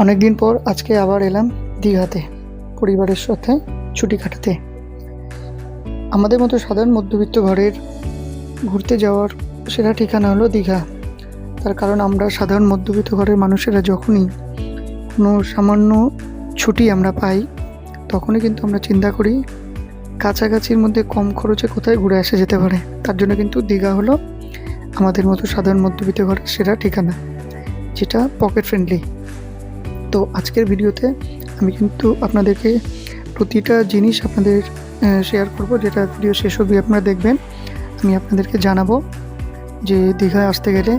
অনেক দিন পর আজকে আবার এলাম দীঘাতে পরিবারের সাথে ছুটি কাটাতে। আমাদের মতো সাধারণ মধ্যবিত্ত ঘরের ঘুরতে যাওয়ার সেরা ঠিকানা হলো দীঘা। তার কারণ আমরা সাধারণ মধ্যবিত্ত ঘরের মানুষেরা যখনই কোনো সামান্য ছুটি আমরা পাই, তখনই কিন্তু আমরা চিন্তা করি কাছাকাছির মধ্যে কম খরচে কোথায় ঘুরে আসা যেতে পারে। তার জন্য কিন্তু দীঘা হলো আমাদের মতো সাধারণ মধ্যবিত্ত ঘরের সেরা ঠিকানা, যেটা পকেট ফ্রেন্ডলি। তো আজকের ভিডিওতে আমি কিন্তু আপনাদেরকে প্রতিটা জিনিস আপনাদের শেয়ার করব, যেটা ভিডিও শেষ অবধি আপনারা দেখবেন। আমি আপনাদেরকে জানাবো যে দীঘায় আসতে গেলে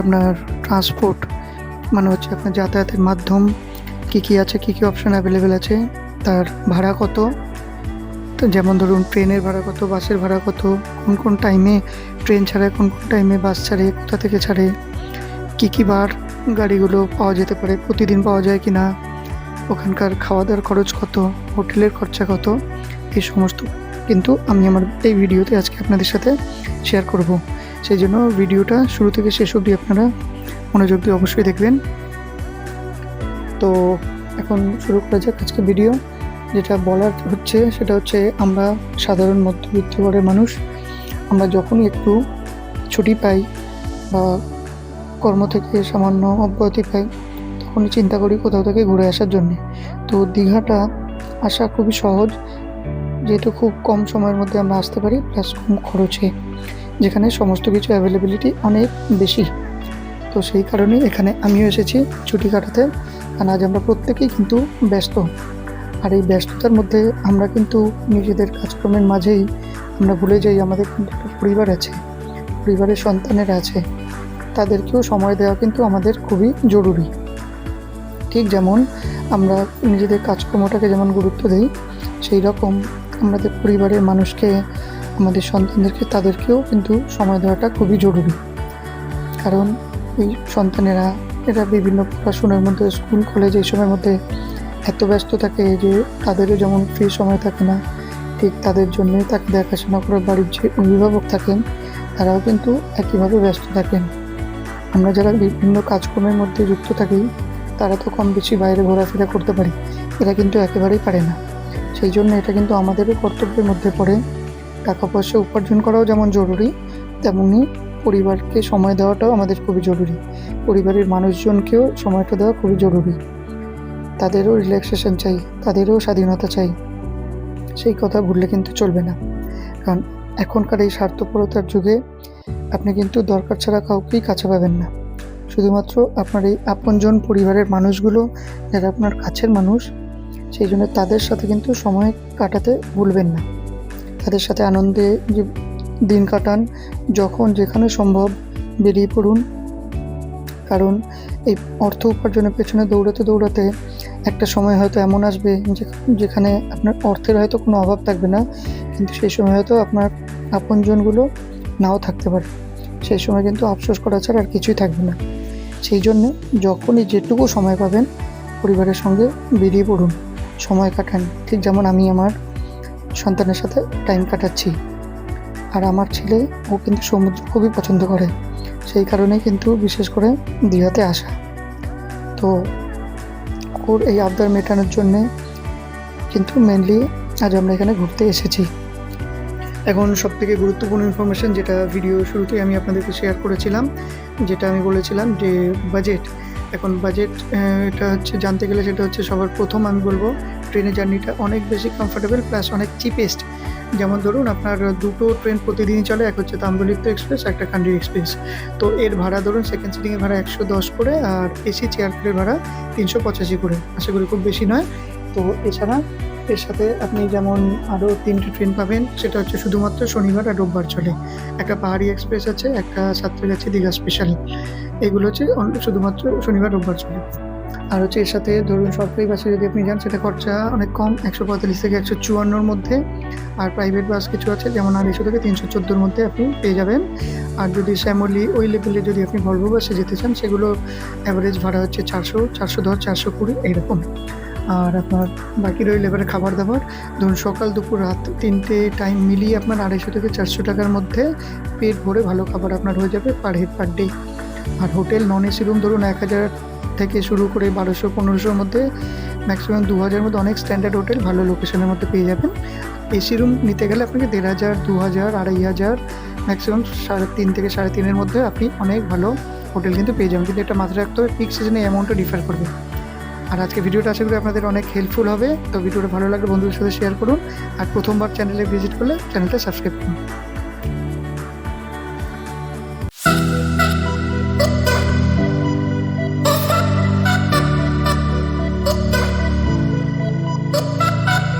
আপনার ট্রান্সপোর্ট মানে হচ্ছে আপনার যাতায়াতের মাধ্যম কী কী আছে, কী কী অপশান অ্যাভেলেবেল আছে, তার ভাড়া কত। তো যেমন ধরুন ট্রেনের ভাড়া কত, বাসের ভাড়া কত, কোন কোন টাইমে ট্রেন ছাড়ে, কোন কোন টাইমে বাস ছাড়ে, কোথা থেকে ছাড়ে, কী কী বার গাড়িগুলো পাওয়া যেতে পারে, প্রতিদিন পাওয়া যায় কি না, ওখানকার খাওয়া দাওয়ার খরচ কত, হোটেলের খরচা কত, এই সমস্ত কিন্তু আমি আমার এই ভিডিওতে আজকে আপনাদের সাথে শেয়ার করব। সেই জন্য ভিডিওটা শুরু থেকে শেষ অবধি আপনারা মনোযোগ দিয়ে অবশ্যই দেখবেন। তো এখন শুরু করা যাক আজকে ভিডিও। যেটা বলার হচ্ছে সেটা হচ্ছে আমরা সাধারণ মধ্যবিত্ত ঘরের মানুষ, আমরা যখনই একটু ছুটি পাই বা কর্ম থেকে সামান্য অব্যাহতি পাই, তখনই চিন্তা করি কোথাও থেকে ঘুরে আসার জন্যে। তো দীঘাটা আসা খুবই সহজ, যেহেতু খুব কম সময়ের মধ্যে আমরা আসতে পারি, প্লাস কম খরচে, যেখানে সমস্ত কিছু অ্যাভেলেবিলিটি অনেক বেশি। তো সেই কারণে এখানে আমিও এসেছি ছুটি কাটাতে। কারণ আজ আমরা প্রত্যেকেই কিন্তু ব্যস্ত, আর এই ব্যস্ততার মধ্যে আমরা কিন্তু নিজেদের কাজকর্মের মাঝেই আমরা ভুলে যাই আমাদের কিন্তু একটা পরিবার আছে, পরিবারের সন্তানেরা আছে, তাদেরকেও সময় দেওয়া কিন্তু আমাদের খুবই জরুরি। ঠিক যেমন আমরা নিজেদের কাজকর্মটাকে যেমন গুরুত্ব দিই, সেই রকম আমাদের পরিবারের মানুষকে, আমাদের সন্তানদেরকে, তাদেরকেও কিন্তু সময় দেওয়াটা খুবই জরুরি। কারণ এই সন্তানেরা এরা বিভিন্ন পড়াশোনার মধ্যে, স্কুল কলেজ এই সময়ের মধ্যে এত ব্যস্ত থাকে যে তাদেরও যেমন ফ্রি সময় থাকে না, ঠিক তাদের জন্যে তাকে দেখাশোনা করার বাড়ির যে অভিভাবক থাকেন তারাও কিন্তু একইভাবে ব্যস্ত থাকেন। আমরা যারা বিভিন্ন কাজকর্মের মধ্যে যুক্ত থাকি তারা তো কম বেশি বাইরে ঘোরাফেরা করতে পারি, এরা কিন্তু একেবারেই পারে না। সেই জন্য এটা কিন্তু আমাদেরও কর্তব্যের মধ্যে পড়ে। টাকা পয়সা উপার্জন করাও যেমন জরুরি, তেমনি পরিবারকে সময় দেওয়াটাও আমাদের খুবই জরুরি। পরিবারের মানুষজনকেও সময়টা দেওয়া খুবই জরুরি। তাদেরও রিল্যাক্সেশন চাই, তাদেরও স্বাধীনতা চাই, সেই কথা ভুললে কিন্তু চলবে না। কারণ এখনকার এই স্বার্থপরতার যুগে আপনি কিন্তু দরকার ছাড়া কাউকেই কাছে পাবেন না। শুধুমাত্র আপনার এই আপনজন পরিবারের মানুষগুলো যারা আপনার কাছের মানুষ, সেই জন্য তাদের সাথে কিন্তু সময় কাটাতে ভুলবেন না। তাদের সাথে আনন্দে যে দিন কাটান, যখন যেখানে সম্ভব বেরিয়ে পড়ুন। কারণ এই অর্থ উপার্জনের পেছনে দৌড়াতে দৌড়াতে একটা সময় হয়তো এমন আসবে যেখানে আপনার অর্থের হয়তো কোনো অভাব থাকবে না, কিন্তু সেই সময় হয়তো আপনার আপনজনগুলো নাও থাকতে পারে। সেই সময় কিন্তু আফসোস করা ছাড়া আর কিছুই থাকবে না। সেই জন্যে যখনই যেটুকু সময় পাবেন পরিবারের সঙ্গে বেরিয়ে পড়ুন, সময় কাটান। ঠিক যেমন আমি আমার সন্তানের সাথে টাইম কাটাচ্ছি, আর আমার ছেলে ও কিন্তু সমুদ্র খুবই পছন্দ করে, সেই কারণেই কিন্তু বিশেষ করে দীঘাতে আসা। তো ওর এই আবদার মেটানোর জন্যে কিন্তু মেনলি আজ আমরা এখানে ঘুরতে এসেছি। এখন সবথেকে গুরুত্বপূর্ণ ইনফরমেশন, যেটা ভিডিও শুরুতেই আমি আপনাদেরকে শেয়ার করেছিলাম, যেটা আমি বলেছিলাম যে বাজেট। এখন বাজেট এটা হচ্ছে জানতে গেলে সেটা হচ্ছে সবার প্রথম আমি বলবো ট্রেনের জার্নিটা অনেক বেশি কমফোর্টেবল প্লাস অনেক চিপেস্ট। যেমন ধরুন আপনার দুটো ট্রেন প্রতিদিনই চলে, এক হচ্ছে তাম্রলিপ্ত এক্সপ্রেস, একটা কান্ডি এক্সপ্রেস। তো এর ভাড়া ধরুন সেকেন্ড সিটিংয়ের ভাড়া 110 করে, আর এসি চেয়ারের ভাড়া 385 করে, আশা করি খুব বেশি নয়। তো এছাড়া এর সাথে আপনি যেমন আরও 3টে ট্রেন পাবেন, সেটা হচ্ছে শুধুমাত্র শনিবার আর রোববার চলে। একটা পাহাড়ি এক্সপ্রেস আছে, একটা সাঁতরাগাছি দীঘা স্পেশাল। এগুলো হচ্ছে শুধুমাত্র শনিবার রোববার চলে। আর হচ্ছে এর সাথে ধরুন সরকারি বাসে যদি আপনি যান, সেটা খরচা অনেক কম, 145 থেকে 154 মধ্যে। আর প্রাইভেট বাস কিছু আছে যেমন 250 থেকে 314 মধ্যে আপনি পেয়ে যাবেন। আর যদি শ্যামলী ওই লেভেলে যদি আপনি ভলভো বাসে যেতে চান, সেগুলো অ্যাভারেজ ভাড়া হচ্ছে 400, 410, 420 এইরকম। আর আপনার বাকি রইল এবারে খাবার দাবার। ধরুন সকাল দুপুর রাত 3টে টাইম মিলিয়ে আপনার 250 থেকে 400 টাকার মধ্যে পেট ভরে ভালো খাবার আপনার হয়ে যাবে পার হেড পার ডে। আর হোটেল নন এসি রুম ধরুন 1000 থেকে শুরু করে 1200-1500-র মধ্যে ম্যাক্সিমাম 2000-এর মধ্যে অনেক স্ট্যান্ডার্ড হোটেল ভালো লোকেশনের মধ্যে পেয়ে যাবেন। এসি রুম নিতে গেলে আপনাকে 1500, 2000, 2500, ম্যাক্সিমাম 3.5 থেকে 3.5-এর মধ্যে আপনি অনেক ভালো হোটেল কিন্তু পেয়ে যাবেন। কিন্তু এটা মাথায় রাখতে হবে, পিক সিজনে অ্যামাউন্টটা ডিফার করবে। আর আজকে ভিডিওটা আশা করি আপনাদের অনেক হেল্পফুল হবে। তো ভিডিওটা ভালো লাগলে বন্ধুদের সাথে শেয়ার করুন, আর প্রথমবার চ্যানেলে ভিজিট করলে চ্যানেলটা সাবস্ক্রাইব করুন।